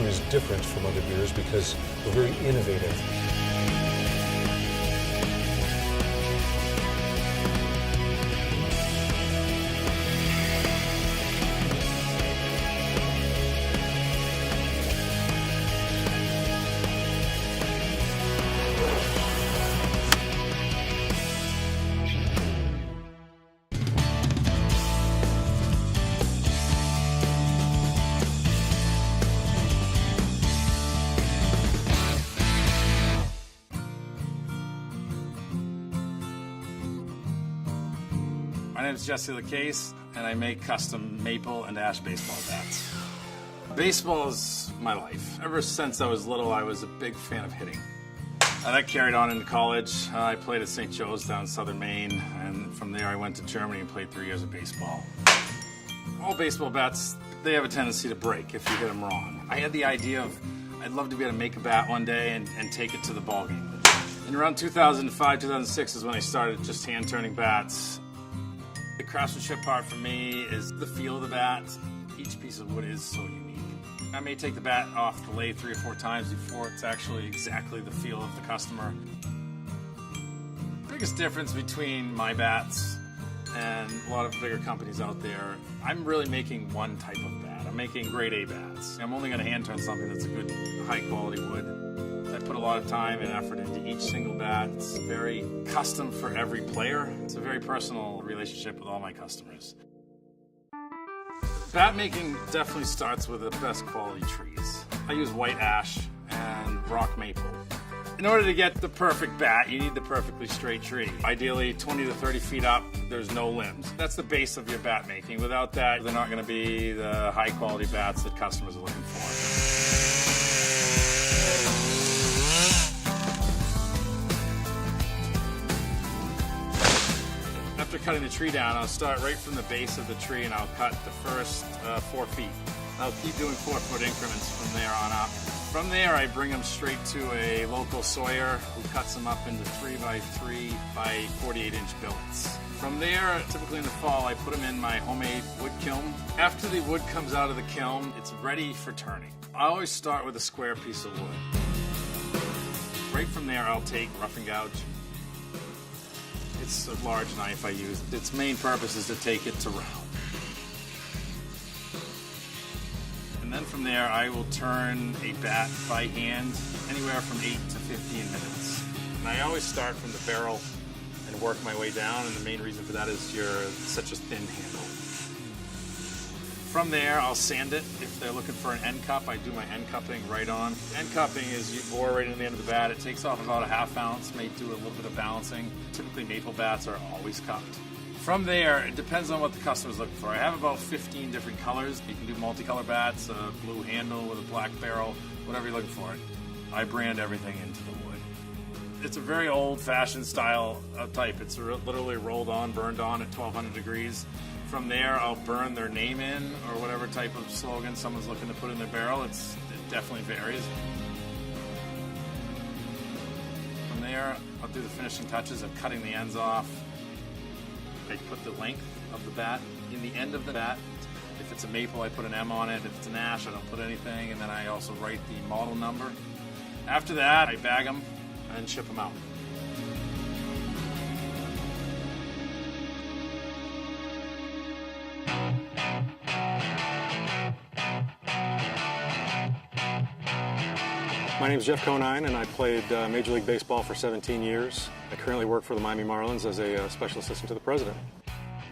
Conine is different from other beers because we're very innovative. My name is LaCasse, and I make custom maple and ash baseball bats. Baseball is my life. Ever since I was little, I was a big fan of hitting. That carried on into college. I played at St. Joe's down in southern Maine, and from there I went to Germany and played 3 years of baseball. All baseball bats, they have a tendency to break if you hit them wrong. I had the idea of I'd love to be able to make a bat one day and take it to the ball game. And around 2005, 2006 is when I started just hand-turning bats. The craftsmanship part for me is the feel of the bat. Each piece of wood is so unique. I may take the bat off the lathe 3 or 4 times before it's actually exactly the feel of the customer. The biggest difference between my bats and a lot of bigger companies out there, I'm really making one type of bat. I'm making grade A bats. I'm only going to hand turn something that's a good high quality wood. I put a lot of time and effort into each single bat. It's very custom for every player. It's a very personal relationship with all my customers. Bat making definitely starts with the best quality trees. I use white ash and rock maple. In order to get the perfect bat, you need the perfectly straight tree. Ideally 20 to 30 feet up, there's no limbs. That's the base of your bat making. Without that, they're not going to be the high quality bats that customers are looking for. After cutting the tree down, I'll start right from the base of the tree and I'll cut the first 4 feet. I'll keep doing 4-foot increments from there on up. From there, I bring them straight to a local sawyer who cuts them up into 3x3 by 48-inch billets. From there, typically in the fall, I put them in my homemade wood kiln. After the wood comes out of the kiln, it's ready for turning. I always start with a square piece of wood. Right from there, I'll take rough and gouge. It's a large knife I use. Its main purpose is to take it to round. And then from there, I will turn a bat by hand anywhere from 8 to 15 minutes. And I always start from the barrel and work my way down, and the main reason for that is you're such a thin handle. From there, I'll sand it. If they're looking for an end cup, I do my end cupping right on. End cupping is you bore right in the end of the bat. It takes off about a ½ ounce, may do a little bit of balancing. Typically, maple bats are always cupped. From there, it depends on what the customer's looking for. I have about 15 different colors. You can do multicolor bats, a blue handle with a black barrel, whatever you're looking for. I brand everything into the wood. It's a very old-fashioned style of type. It's literally rolled on, burned on at 1200 degrees. From there, I'll burn their name in, or whatever type of slogan someone's looking to put in their barrel. It definitely varies. From there, I'll do the finishing touches of cutting the ends off. I put the length of the bat in the end of the bat. If it's a maple, I put an M on it. If it's an ash, I don't put anything. And then I also write the model number. After that, I bag them and ship them out. My name is Jeff Conine, and I played Major League Baseball for 17 years. I currently work for the Miami Marlins as a special assistant to the president.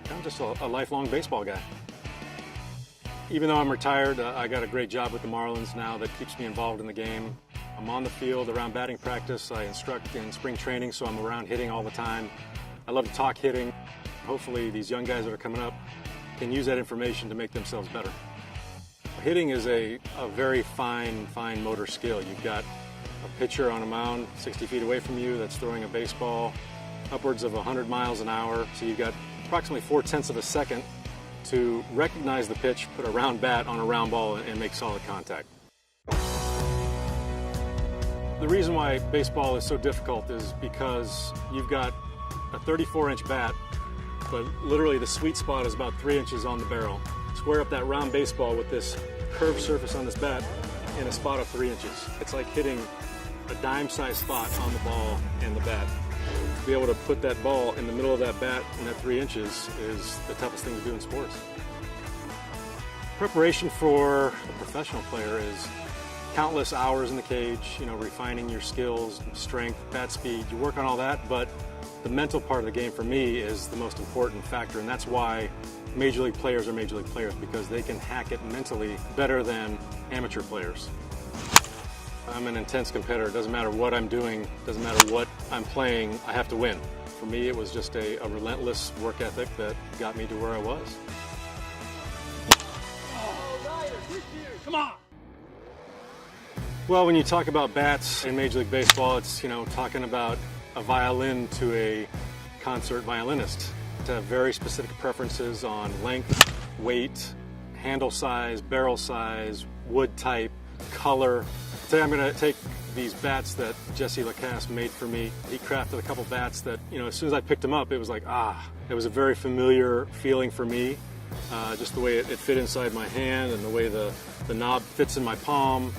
I'm just a lifelong baseball guy. Even though I'm retired, I got a great job with the Marlins now that keeps me involved in the game. I'm on the field around batting practice. I instruct in spring training, so I'm around hitting all the time. I love to talk hitting. Hopefully these young guys that are coming up can use that information to make themselves better. Hitting is a very fine motor skill. You've got a pitcher on a mound 60 feet away from you that's throwing a baseball upwards of 100 miles an hour. So you've got approximately 0.4 of a second to recognize the pitch, put a round bat on a round ball, and make solid contact. The reason why baseball is so difficult is because you've got a 34-inch bat, but literally the sweet spot is about 3 inches on the barrel. Square up that round baseball with this curved surface on this bat, in a spot of 3 inches. It's like hitting a dime-sized spot on the ball and the bat. To be able to put that ball in the middle of that bat in that 3 inches is the toughest thing to do in sports. Preparation for a professional player is countless hours in the cage, refining your skills, strength, bat speed. You work on all that, but the mental part of the game for me is the most important factor, and that's why Major League players are Major League players, because they can hack it mentally better than amateur players. I'm an intense competitor. It doesn't matter what I'm doing, doesn't matter what I'm playing, I have to win. For me, it was just a relentless work ethic that got me to where I was. Come on! Well, when you talk about bats in Major League Baseball, it's, talking about a violin to a concert violinist. To have very specific preferences on length, weight, handle size, barrel size, wood type, color. Today I'm going to take these bats that Jesse LaCasse made for me. He crafted a couple bats that, as soon as I picked them up, it was like, it was a very familiar feeling for me. Just the way it fit inside my hand and the way the knob fits in my palm.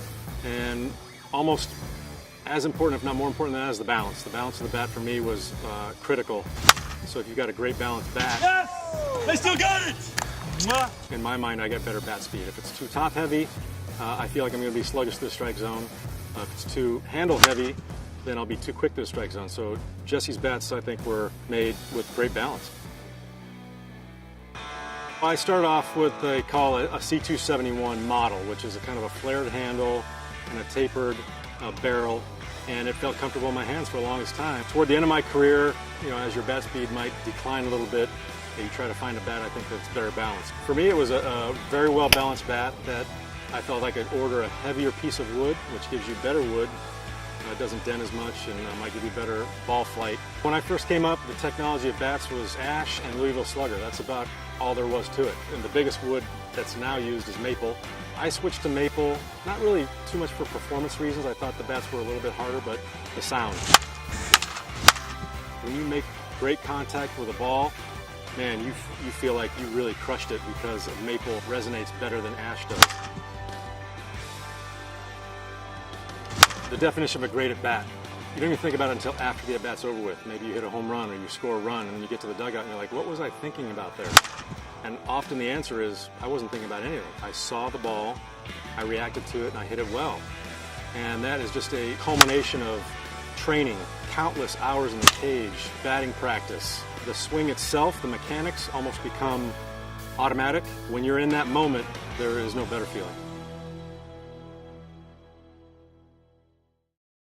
And almost as important, if not more important than that, is the balance. The balance of the bat for me was critical. So if you've got a great balanced bat, Yes! I still got it! Mwah! in my mind, I get better bat speed. If it's too top heavy, I feel like I'm going to be sluggish to the strike zone. If it's too handle heavy, then I'll be too quick to the strike zone. So Jesse's bats, I think, were made with great balance. I started off with they call it a C271 model, which is a kind of a flared handle and a tapered barrel, and it felt comfortable in my hands for the longest time. Toward the end of my career, as your bat speed might decline a little bit, you try to find a bat, I think, that's better balanced. For me, it was a very well balanced bat that I felt I could order a heavier piece of wood, which gives you better wood. It doesn't dent as much and might give you better ball flight. When I first came up, the technology of bats was ash and Louisville Slugger. That's about all there was to it. And the biggest wood that's now used is maple. I switched to maple, not really too much for performance reasons. I thought the bats were a little bit harder, but the sound. When you make great contact with a ball, man, you feel like you really crushed it because maple resonates better than ash does. The definition of a great at-bat. You don't even think about it until after the at-bat's over with. Maybe you hit a home run or you score a run and you get to the dugout and you're like, what was I thinking about there? And often the answer is, I wasn't thinking about anything. I saw the ball, I reacted to it, and I hit it well. And that is just a culmination of training, countless hours in the cage, batting practice. The swing itself, the mechanics almost become automatic. When you're in that moment, there is no better feeling.